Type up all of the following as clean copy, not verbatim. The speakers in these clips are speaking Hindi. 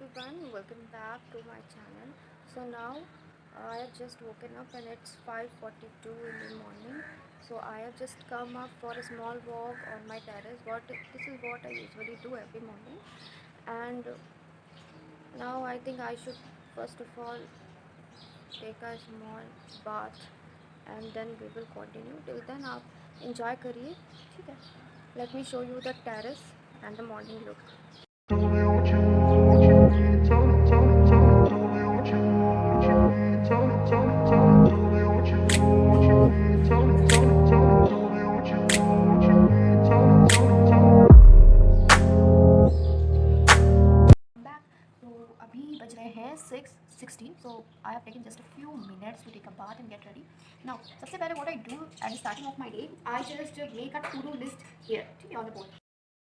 everyone, welcome back to my channel. So now I have just woken up and it's 5:42 in the morning. So I have just come up for a small walk on my terrace. This is what I usually do every morning. And now I think I should first of all take a small bath and then we will continue. Till then आप enjoy करिए, ठीक है? Let me show you the terrace and the morning look. Tell me what you want, what you need. Tell me what you want, what you need. Tell me what you want, what you need. Tell me what you want, what you need. Back. तो अभी बज रहे हैं 6:16. So I have taken just a few minutes to take a bath and get ready. Now सबसे पहले what I do at the starting of my day, I just make a to-do list here, ठीक है, on the board.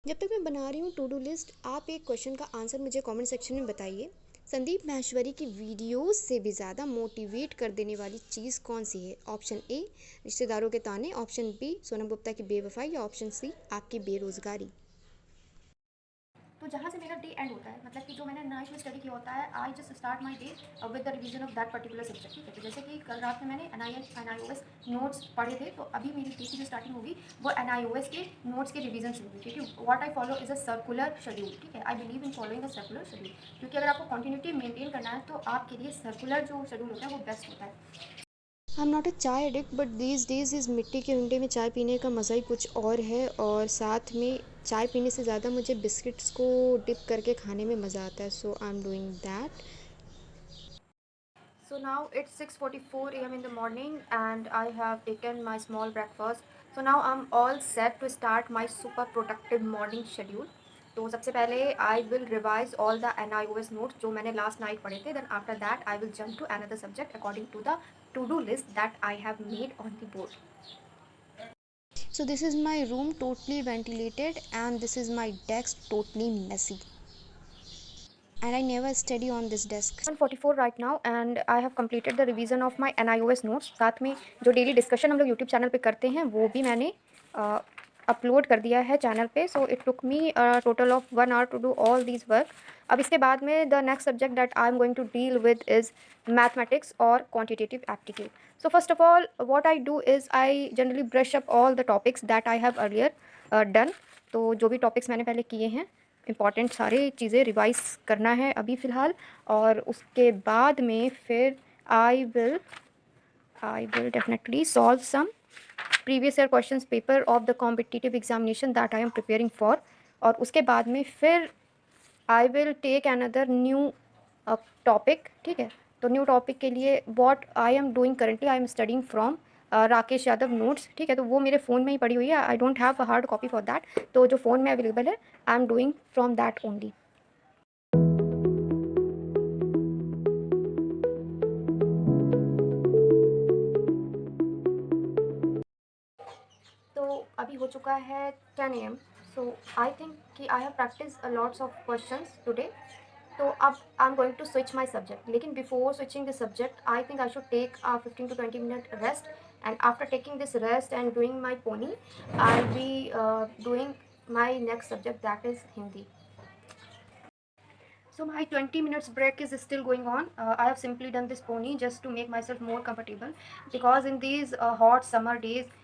जब तक मैं बना रही हूँ टू डू लिस्ट, आप एक क्वेश्चन का आंसर मुझे कमेंट सेक्शन में बताइए। संदीप माहेश्वरी की वीडियोस से भी ज़्यादा मोटिवेट कर देने वाली चीज़ कौन सी है? ऑप्शन ए रिश्तेदारों के ताने, ऑप्शन बी सोनम गुप्ता की बेवफाई, या ऑप्शन सी आपकी बेरोज़गारी। तो जहाँ से मेरा डे एंड होता है, मतलब कि जो मैंने नाइट में स्टडी किया होता है, I just start my day with the revision of that particular subject, ठीक है। तो जैसे कि कल रात में मैंने NIOS नोट्स पढ़े थे, तो अभी मेरी डे की जो स्टार्टिंग होगी वो NIOS के नोट्स के रिवीजन से होगी, ठीक है। What I follow is a circular schedule, ठीक है। I believe in following a circular schedule, क्योंकि अगर आपको कंटिन्यूटी मेंटेन करना है तो आपके लिए सर्कुलर जो शेड्यूल होता है वो बेस्ट होता है। आई एम नॉट अ चाय एडिक्ट, बट दीज डेज इस मिट्टी के हुंडे में चाय पीने का मज़ा ही कुछ और है, और साथ में चाय पीने से ज़्यादा मुझे बिस्किट्स को डिप करके खाने में मज़ा आता है। So I am doing that. So now it's 6:44 a.m. in the morning and I have taken my small breakfast. So now I'm all set to start my super productive morning schedule. तो सबसे पहले I will revise all the NIOS notes जो मैंने last night पढ़े थे. Then after that I will jump to another subject according to the to-do list that I have made on the board. So this is my room, totally ventilated, and this is my desk, totally messy. And I never study on this desk. 1:44 right now and I have completed the revision of my NIOS notes. साथ में जो डेली डिस्कशन हम लोग यूट्यूब चैनल पे करते हैं वो भी मैंने अपलोड कर दिया है चैनल पे. So it took me total of 1 hour to do all these work. अब इसके बाद में the next subject that I am going to deal with is mathematics और quantitative aptitude. So first of all what I do is I generally brush up all the topics that I have earlier done. तो जो भी टॉपिक्स मैंने पहले किए हैं इम्पॉर्टेंट सारी चीज़ें रिवाइज करना है अभी फ़िलहाल. और उसके बाद में फिर I will definitely solve some previous year questions paper of the competitive examination that I am preparing for. और उसके बाद में फिर I will take another new topic, ठीक है. तो न्यू टॉपिक के लिए what I am doing currently, I am studying from Rakesh Yadav notes, ठीक है. तो वो मेरे फ़ोन में ही पड़ी हुई है. I don't have a hard copy for that. तो जो फ़ोन में अवेलेबल है आई am doing from that only. तो अभी हो चुका है 10 AM. सो आई थिंक कि I have practice lots of questions today. तो अब I am going to switch my subject. लेकिन before switching this subject I think I should take 15 to 20 minute rest. And after taking this rest and doing my pony I will be doing my next subject that is Hindi. So my 20 minutes break is still going on. I have simply done this pony just to make myself more comfortable, because in these hot summer days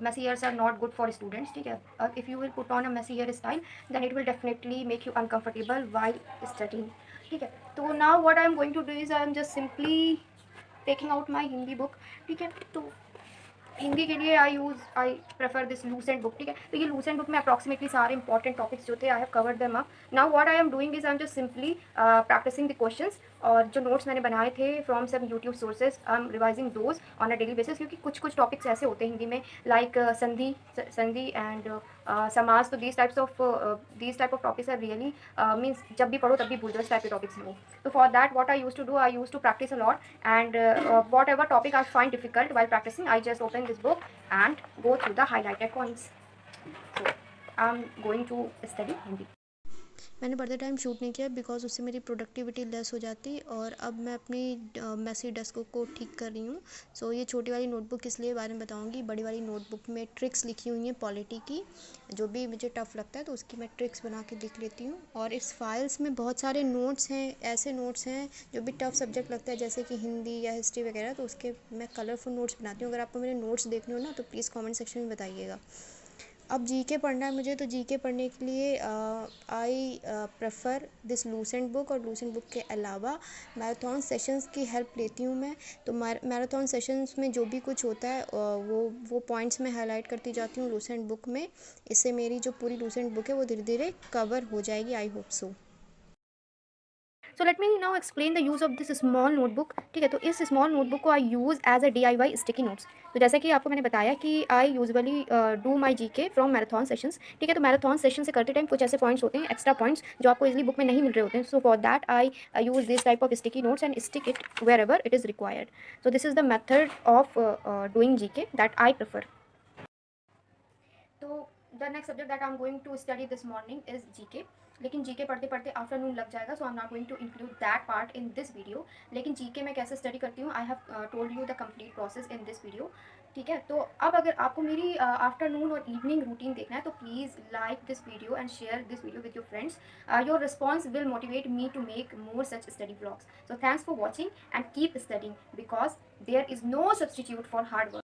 messy hairs are not good for students, ठीक है. If you will put on a messy hairstyle then it will definitely make you uncomfortable while studying, ठीक है. तो now what I am going to do is I am just simply taking out my Hindi book, ठीक है. तो हिंदी के लिए I prefer this Lucent book, ठीक है. तो ये लूसेंट बुक में अप्रॉक्सीमेटली सारे इंपॉर्टेंट टॉपिक्स जो थे I have covered them up. Now what I am doing is I am just simply practicing the questions. और जो नोट्स मैंने बनाए थे from some YouTube sources I am revising those on a daily basis, क्योंकि कुछ टॉपिक्स ऐसे होते हैं हिंदी में लाइक संधि एंड समाज. तो these type of topics are really means जब भी पढ़ो तब भी भूल जाओ, इस टाइप के टॉपिक्स हैं वो. तो for that what I use to do, I use to practice a lot and whatever topic I find difficult while practicing I just open this book and go through the highlighted points. So I'm going to study Hindi. मैंने पढ़ते टाइम शूट नहीं किया बिकॉज उससे मेरी प्रोडक्टिविटी लेस हो जाती, और अब मैं अपनी मैसी डेस्क को ठीक कर रही हूँ। सो ये छोटी वाली नोटबुक इसलिए बारे में बताऊँगी, बड़ी वाली नोटबुक में ट्रिक्स लिखी हुई हैं पॉलिटी की, जो भी मुझे टफ़ लगता है तो उसकी मैं ट्रिक्स बना के लिख लेती हूँ। और इस फाइल्स में बहुत सारे नोट्स हैं, ऐसे नोट्स हैं जो भी टफ़ सब्जेक्ट लगता है जैसे कि हिंदी या हिस्ट्री वगैरह, तो उसके मैं कलरफुल नोट्स बनाती हूँ। अगर आपको मेरे नोट्स देखने हो ना तो प्लीज़ कमेंट सेक्शन में बताइएगा। अब जीके पढ़ना है मुझे, तो जीके पढ़ने के लिए I prefer this Lucent book, और लूसेंट बुक के अलावा मैराथन सेशंस की हेल्प लेती हूँ मैं। तो मैराथन सेशंस में जो भी कुछ होता है वो पॉइंट्स में हाईलाइट करती जाती हूँ लूसेंट बुक में। इससे मेरी जो पूरी लूसेंट बुक है वो धीरे धीरे कवर हो जाएगी, I hope so. So let me now explain the use of this small notebook. ठीक है, तो इस स्मॉल नोटबुक को I use as a DIY sticky notes. तो जैसे कि आपको मैंने बताया कि I usually do my GK from marathon sessions. ठीक है, तो मैराथन सेशन से करते टाइम कुछ ऐसे पॉइंट्स होते हैं, एक्स्ट्रा पॉइंट्स जो आपको इजली बुक में नहीं मिल रहे होते हैं। So for that I use this type of sticky notes and stick it wherever it is required. So this is the method of doing GK that I prefer. तो the next subject that I am going to study this morning is GK। लेकिन GK पढ़ते पढ़ते आफ्टरनून लग जाएगा, so I am not going to include that part in this video. लेकिन GK मैं कैसे स्टडी करती हूँ, I have told you the complete process in this video. ठीक है, तो अब अगर आपको मेरी आफ्टरनून और इवनिंग रूटीन देखना है तो please like this video and share this video with your friends. Your response will motivate me to make more such study vlogs. So thanks for watching and keep studying because there is no substitute for hard work.